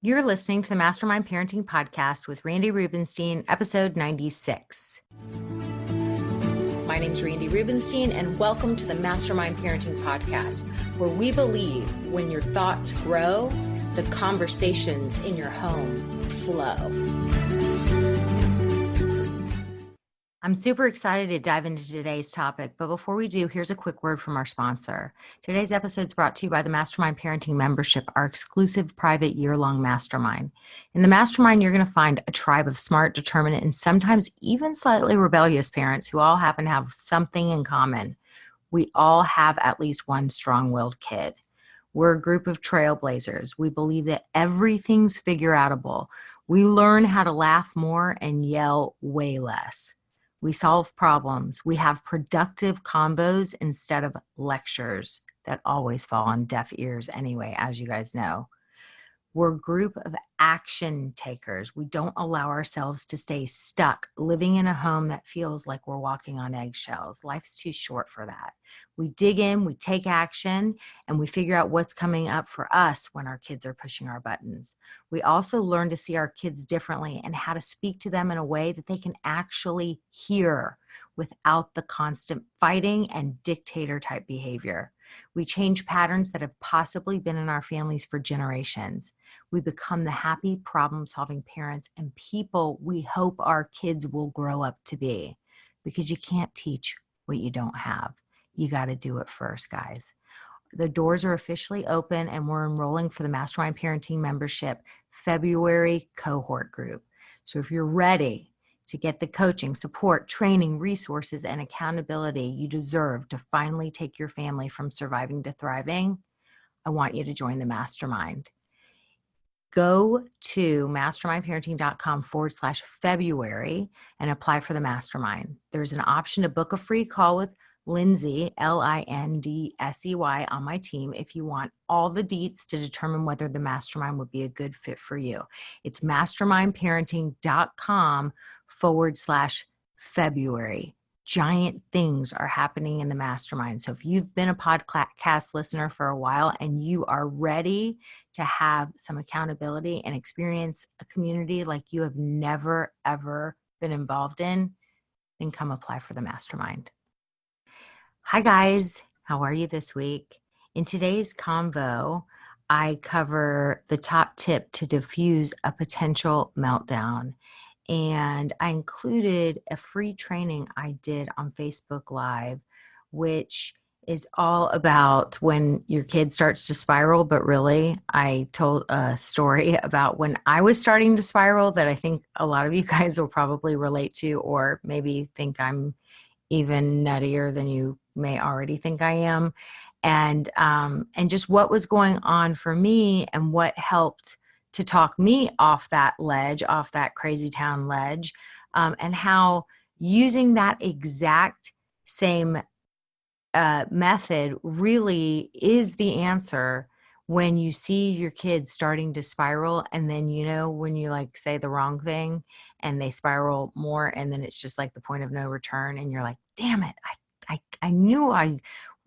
You're listening to the Mastermind Parenting Podcast with Randy Rubenstein, episode 96. My name's Randy Rubenstein, and welcome to the Mastermind Parenting Podcast, where we believe when your thoughts grow, the conversations in your home flow. I'm super excited to dive into today's topic, but before we do, here's a quick word from our sponsor. Today's episode is brought to you by the Mastermind Parenting Membership, our exclusive private year-long mastermind. In the mastermind, you're going to find a tribe of smart, determined, and sometimes even slightly rebellious parents who all happen to have something in common. We all have at least one strong-willed kid. We're a group of trailblazers. We believe that everything's figure-outable. We learn how to laugh more and yell way less. We solve problems. We have productive combos instead of lectures that always fall on deaf ears anyway, as you guys know. We're a group of action takers. We don't allow ourselves to stay stuck living in a home that feels like we're walking on eggshells. Life's too short for that. We dig in, we take action, and we figure out what's coming up for us when our kids are pushing our buttons. We also learn to see our kids differently and how to speak to them in a way that they can actually hear without the constant fighting and dictator type behavior. We change patterns that have possibly been in our families for generations. We become the happy, problem-solving parents and people we hope our kids will grow up to be. Because you can't teach what you don't have. You got to do it first, guys. The doors are officially open and we're enrolling for the Mastermind Parenting Membership February cohort group. So if you're ready to get the coaching, support, training, resources, and accountability you deserve to finally take your family from surviving to thriving, I want you to join the mastermind. Go to mastermindparenting.com/February and apply for the mastermind. There's an option to book a free call with Lindsay, Lindsey, on my team if you want all the deets to determine whether the mastermind would be a good fit for you. It's mastermindparenting.com/February. Giant things are happening in the mastermind. So if you've been a podcast listener for a while and you are ready to have some accountability and experience a community like you have never, ever been involved in, then come apply for the mastermind. Hi guys, how are you this week? In today's convo, I cover the top tip to diffuse a potential meltdown. And I included a free training I did on Facebook Live, which is all about when your kid starts to spiral. But really, I told a story about when I was starting to spiral that I think a lot of you guys will probably relate to, or maybe think I'm even nuttier than you may already think I am. And just what was going on for me and what helped to talk me off that ledge, off that crazy town ledge, and how using that exact same method really is the answer when you see your kids starting to spiral. And then, when you like say the wrong thing and they spiral more, and then it's just like the point of no return. And you're like, damn it.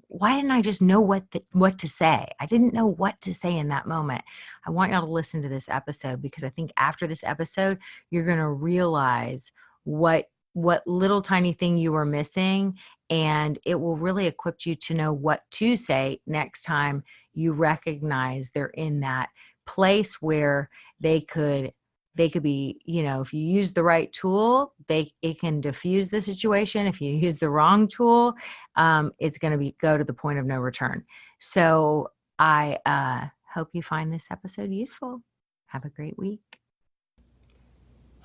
Why didn't I just know what to say? I didn't know what to say in that moment. I want y'all to listen to this episode because I think after this episode, you're going to realize what little tiny thing you were missing, and it will really equip you to know what to say next time you recognize they're in that place where they could be, if you use the right tool, it can diffuse the situation. If you use the wrong tool, it's going to go to the point of no return. So I hope you find this episode useful. Have a great week.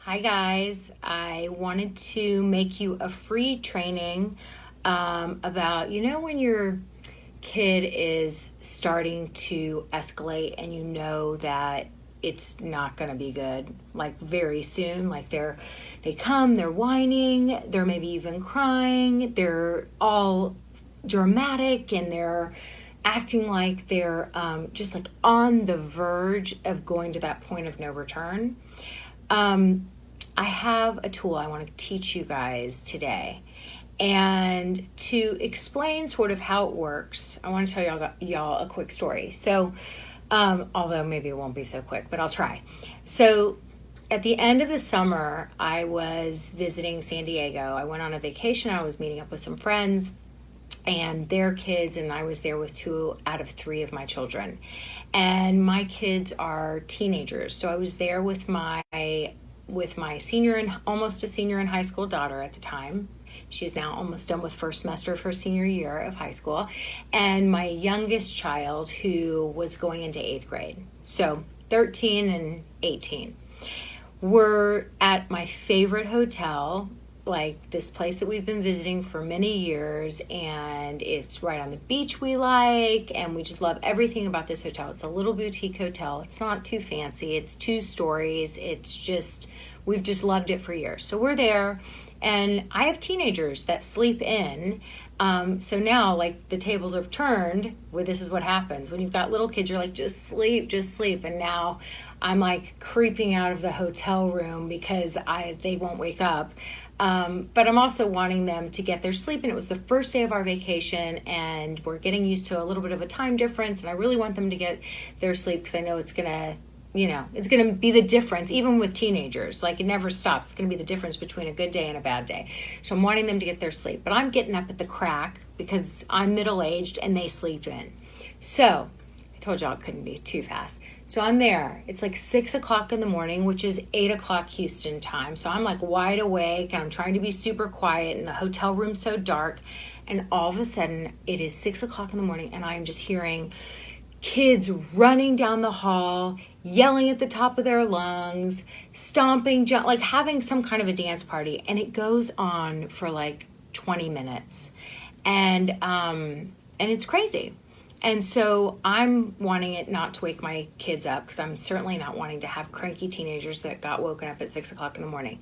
Hi guys, I wanted to make you a free training about, when your kid is starting to escalate and you know that it's not going to be good, like very soon, like they're whining, they're maybe even crying, they're all dramatic and they're acting like they're just like on the verge of going to that point of no return. I have a tool I want to teach you guys today. And to explain sort of how it works, I want to tell y'all a quick story. So Although maybe it won't be so quick, but I'll try. So at the end of the summer, I was visiting San Diego. I went on a vacation. I was meeting up with some friends and their kids, and I was there with 2 out of 3 of my children. And my kids are teenagers. So I was there with my senior and almost a senior in high school daughter at the time. She's now almost done with first semester of her senior year of high school. And my youngest child, who was going into 8th grade. So 13 and 18. We're at my favorite hotel, like this place that we've been visiting for many years, and it's right on the beach we like, and we just love everything about this hotel. It's a little boutique hotel. It's not too fancy. It's 2 stories. It's just, we've just loved it for years. So we're there, and I have teenagers that sleep in. So now, like, the tables have turned. Well, this is what happens when you've got little kids. You're like, just sleep. And now I'm like creeping out of the hotel room because they won't wake up. But I'm also wanting them to get their sleep. And it was the first day of our vacation, and we're getting used to a little bit of a time difference. And I really want them to get their sleep because I know it's gonna be the difference, even with teenagers. Like, it never stops. It's going to be the difference between a good day and a bad day. So I'm wanting them to get their sleep. But I'm getting up at the crack because I'm middle-aged and they sleep in. So I told y'all it couldn't be too fast. So I'm there. It's like 6 o'clock in the morning, which is 8 o'clock Houston time. So I'm like wide awake, and I'm trying to be super quiet, and the hotel room's so dark. And all of a sudden, it is 6 o'clock in the morning, and I'm just hearing kids running down the hall, yelling at the top of their lungs, stomping, like having some kind of a dance party. And it goes on for like 20 minutes. And it's crazy. And so I'm wanting it not to wake my kids up, because I'm certainly not wanting to have cranky teenagers that got woken up at 6 o'clock in the morning.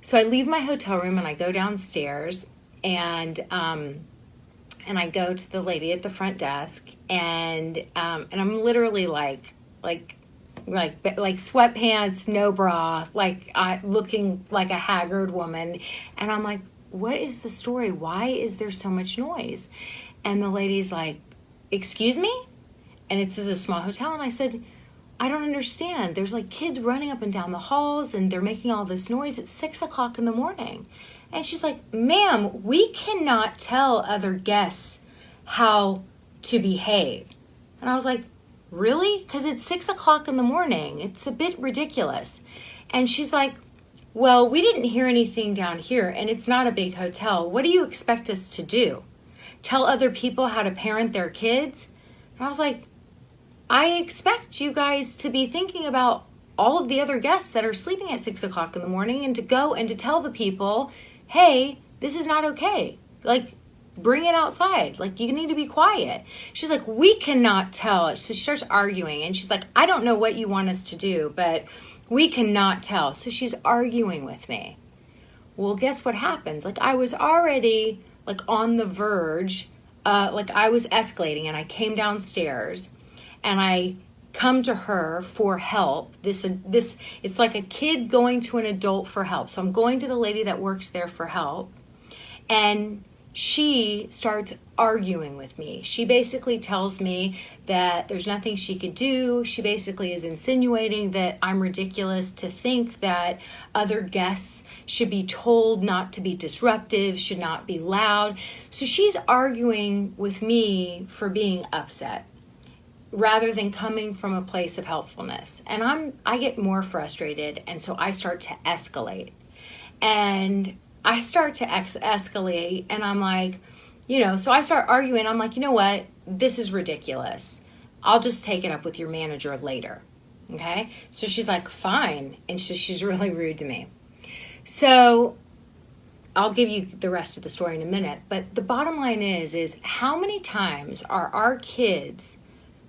So I leave my hotel room and I go downstairs, and I go to the lady at the front desk, and I'm literally like sweatpants, no bra, looking like a haggard woman. And I'm like, what is the story? Why is there so much noise? And the lady's like, excuse me? And it's a small hotel. And I said, I don't understand. There's like kids running up and down the halls, and they're making all this noise at 6 o'clock in the morning. And she's like, ma'am, we cannot tell other guests how to behave. And I was like, really? Because it's 6 o'clock in the morning. It's a bit ridiculous. And she's like, well, we didn't hear anything down here, and it's not a big hotel. What do you expect us to do? Tell other people how to parent their kids? And I was like, I expect you guys to be thinking about all of the other guests that are sleeping at 6 o'clock in the morning, and to go and to tell the people, hey, this is not okay. Like, bring it outside. Like, you need to be quiet. She's like, we cannot tell. So she starts arguing, and she's like, I don't know what you want us to do, but we cannot tell. So she's arguing with me. Well, guess what happens? Like, I was already like on the verge, like I was escalating, and I came downstairs, and I come to her for help. This it's like a kid going to an adult for help. So I'm going to the lady that works there for help, and she starts arguing with me. She basically tells me that there's nothing she could do. She basically is insinuating that I'm ridiculous to think that other guests should be told not to be disruptive, should not be loud. So she's arguing with me for being upset, rather than coming from a place of helpfulness. And I get more frustrated, and so I start to escalate. And I start to escalate, and I'm like, so I start arguing. I'm like, you know what? This is ridiculous. I'll just take it up with your manager later. Okay? So she's like, fine. And she's really rude to me. So I'll give you the rest of the story in a minute. But the bottom line is how many times are our kids,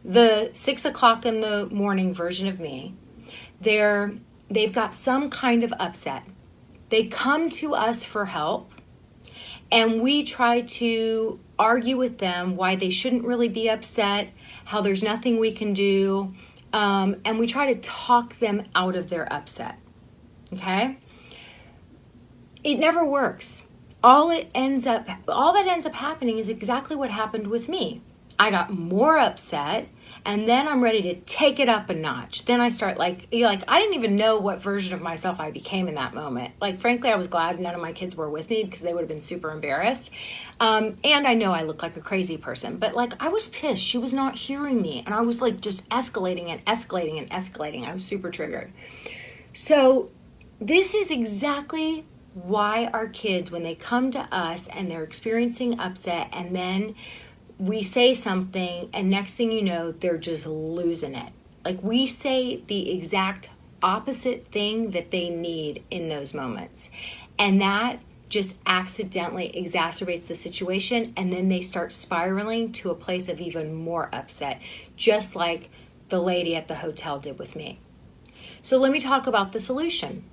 the 6 o'clock in the morning version of me, they've got some kind of upset. They come to us for help, and we try to argue with them why they shouldn't really be upset, how there's nothing we can do, and we try to talk them out of their upset, okay? It never works. All that ends up happening is exactly what happened with me. I got more upset, And then I'm ready to take it up a notch. Then I start I didn't even know what version of myself I became in that moment. Frankly, I was glad none of my kids were with me because they would have been super embarrassed. And I know I look like a crazy person, but I was pissed. She was not hearing me. And I was just escalating and escalating and escalating. I was super triggered. So this is exactly why our kids, when they come to us and they're experiencing upset, and then we say something and next thing you know, they're just losing it. We say the exact opposite thing that they need in those moments. And that just accidentally exacerbates the situation, and then they start spiraling to a place of even more upset, just like the lady at the hotel did with me. So let me talk about the solution.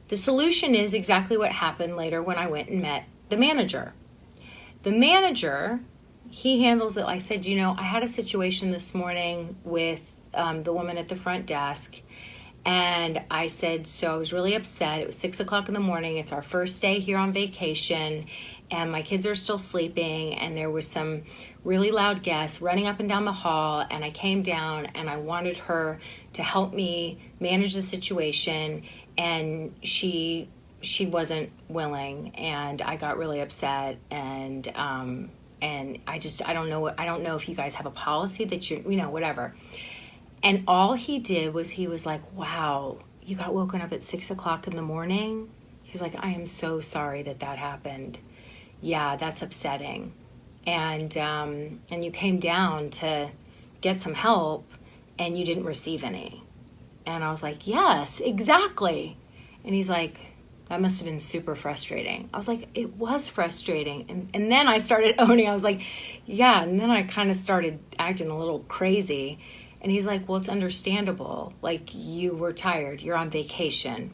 The solution is exactly what happened later when I went and met the manager. The manager, he handles it. I said, I had a situation this morning with the woman at the front desk. And I said, so I was really upset. It was 6 o'clock in the morning. It's our first day here on vacation. And my kids are still sleeping. And there was some really loud guests running up and down the hall. And I came down and I wanted her to help me manage the situation. And she wasn't willing, and I got really upset, and I don't know if you guys have a policy that whatever. And all he did was he was like, wow, you got woken up at 6 o'clock in the morning? He was like, I am so sorry that happened. Yeah, that's upsetting. And you came down to get some help and you didn't receive any. And I was like, yes, exactly. And he's like, that must have been super frustrating. I was like, it was frustrating. And then I started owning. I was like, yeah. And then I kind of started acting a little crazy. And he's like, well, it's understandable. You were tired. You're on vacation.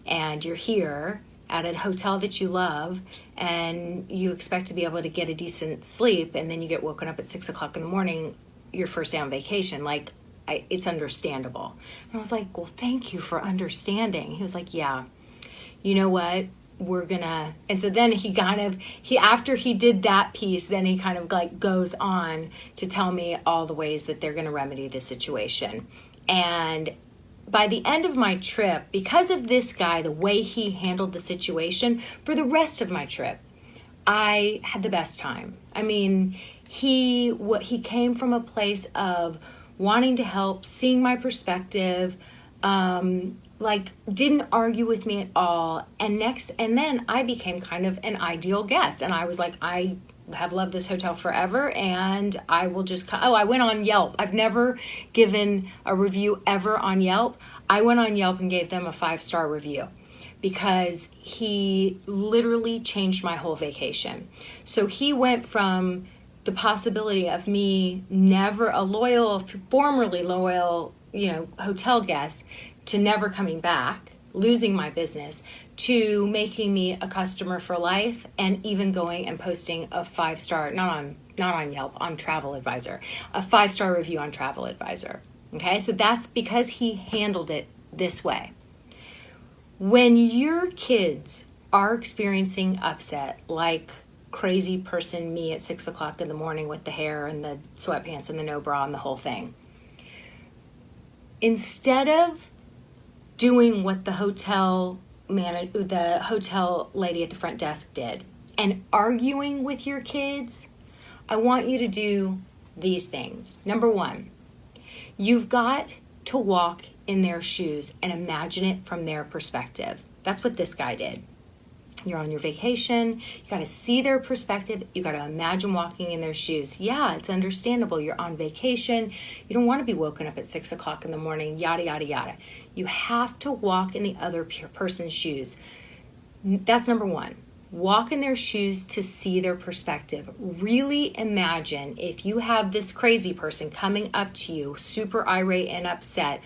And you're here at a hotel that you love. And you expect to be able to get a decent sleep. And then you get woken up at 6 o'clock in the morning, your first day on vacation. It's understandable. And I was like, well, thank you for understanding. He was like, yeah, you know what? We're gonna, and so then after he did that piece, then he kind of goes on to tell me all the ways that they're gonna remedy the situation. And by the end of my trip, because of this guy, the way he handled the situation, for the rest of my trip, I had the best time. I mean, he came from a place of wanting to help, seeing my perspective, didn't argue with me at all. And then I became kind of an ideal guest. And I was like, I have loved this hotel forever, and I will just, I went on Yelp. I've never given a review ever on Yelp. I went on Yelp and gave them a 5-star review because he literally changed my whole vacation. So he went from the possibility of me never formerly loyal, hotel guest, to never coming back, losing my business, to making me a customer for life, and even going and posting a 5-star, not on Yelp, on Travel Advisor, a 5-star review on Travel Advisor. Okay, so that's because he handled it this way. When your kids are experiencing upset, like crazy person me at 6 o'clock in the morning with the hair and the sweatpants and the no bra and the whole thing, instead of doing what the hotel lady at the front desk did and arguing with your kids, I want you to do these things. Number one, you've got to walk in their shoes and imagine it from their perspective. That's what this guy did. You're on your vacation. You got to see their perspective. You got to imagine walking in their shoes. Yeah, it's understandable. You're on vacation. You don't want to be woken up at 6 o'clock in the morning, yada, yada, yada. You have to walk in the other person's shoes. That's number one. Walk in their shoes to see their perspective. Really imagine if you have this crazy person coming up to you, super irate and upset.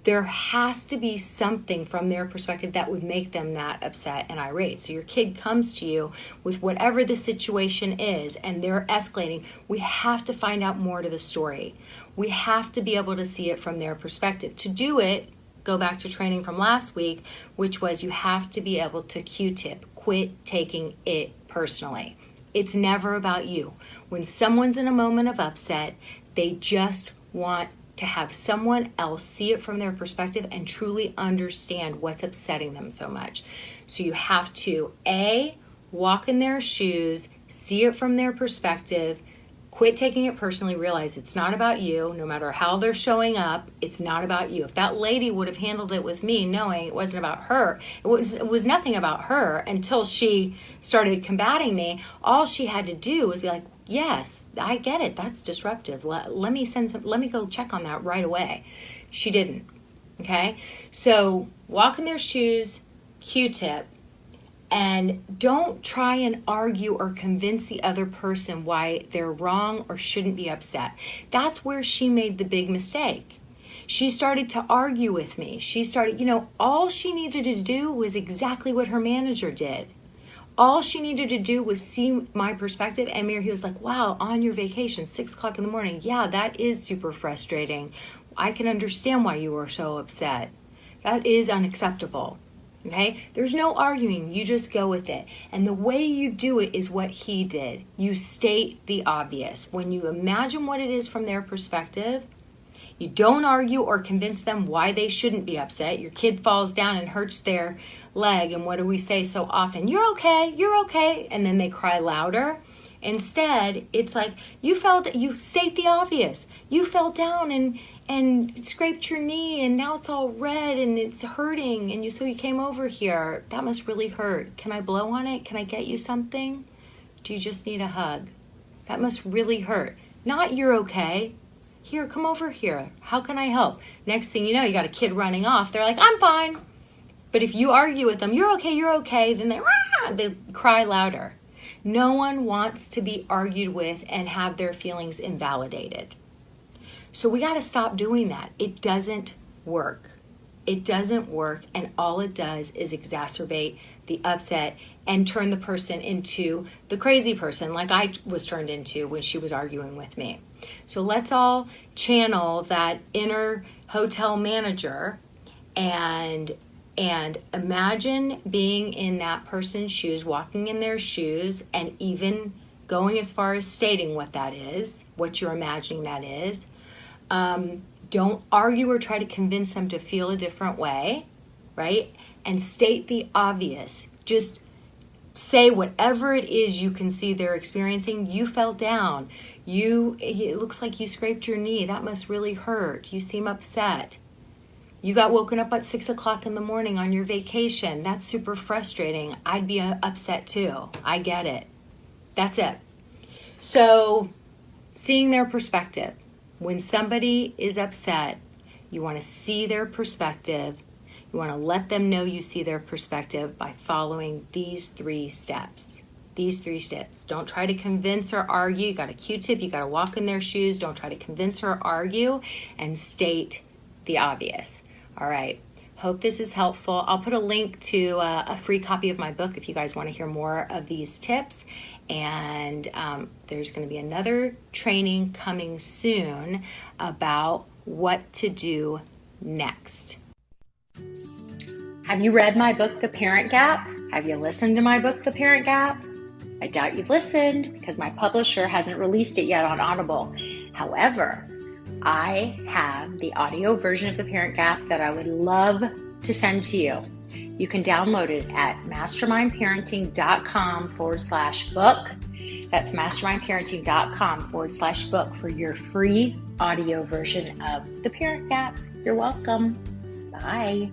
There has to be something from their perspective that would make them that upset and irate. So your kid comes to you with whatever the situation is and they're escalating. We have to find out more to the story. We have to be able to see it from their perspective. To do it, go back to training from last week, which was you have to be able to Q-tip, quit taking it personally. It's never about you. When someone's in a moment of upset, they just want to have someone else see it from their perspective and truly understand what's upsetting them so much. So you have to, A, walk in their shoes, see it from their perspective, quit taking it personally, realize it's not about you. No matter how they're showing up, it's not about you. If that lady would have handled it with me, knowing it wasn't about her, it was nothing about her until she started combating me. All she had to do was be like, yes, I get it. That's disruptive. Let me go check on that right away. She didn't. Okay. So walk in their shoes, Q-tip, and don't try and argue or convince the other person why they're wrong or shouldn't be upset. That's where she made the big mistake. She started to argue with me. All she needed to do was exactly what her manager did. All she needed to do was see my perspective. And he was like, wow, on your vacation, 6 o'clock in the morning. Yeah, that is super frustrating. I can understand why you were so upset. That is unacceptable. Okay? There's no arguing. You just go with it. And the way you do it is what he did. You state the obvious. When you imagine what it is from their perspective, you don't argue or convince them why they shouldn't be upset. Your kid falls down and hurts their leg. And what do we say so often? You're okay. You're okay. And then they cry louder. Instead, it's like you state the obvious. You fell down and scraped your knee and now it's all red and it's hurting and so you came over here. That must really hurt. Can I blow on it? Can I get you something? Do you just need a hug? That must really hurt. Not you're okay. Here, come over here. How can I help? Next thing you know, you got a kid running off. They're like, I'm fine. But if you argue with them, you're okay, then they cry louder. No one wants to be argued with and have their feelings invalidated. So we got to stop doing that. It doesn't work. It doesn't work, and all it does is exacerbate the upset and turn the person into the crazy person like I was turned into when she was arguing with me. So let's all channel that inner hotel manager and imagine being in that person's shoes, walking in their shoes, and even going as far as stating what that is, what you're imagining that is. Don't argue or try to convince them to feel a different way, right? And state the obvious. Just say whatever it is you can see they're experiencing. You fell down. It looks like you scraped your knee. That must really hurt. You seem upset. You got woken up at 6 o'clock in the morning on your vacation. That's super frustrating. I'd be upset too. I get it. That's it. So, seeing their perspective. When somebody is upset, you want to see their perspective. You want to let them know you see their perspective by following these 3 steps. These 3 steps. Don't try to convince or argue. You got a Q-tip. You got to walk in their shoes. Don't try to convince or argue, and state the obvious. All right. Hope this is helpful. I'll put a link to a free copy of my book if you guys want to hear more of these tips. And there's going to be another training coming soon about what to do next. Have you read my book, The Parent Gap? Have you listened to my book, The Parent Gap? I doubt you've listened because my publisher hasn't released it yet on Audible. However, I have the audio version of The Parent Gap that I would love to send to you. You can download it at mastermindparenting.com/book. That's mastermindparenting.com/book for your free audio version of The Parent Gap. You're welcome. Bye.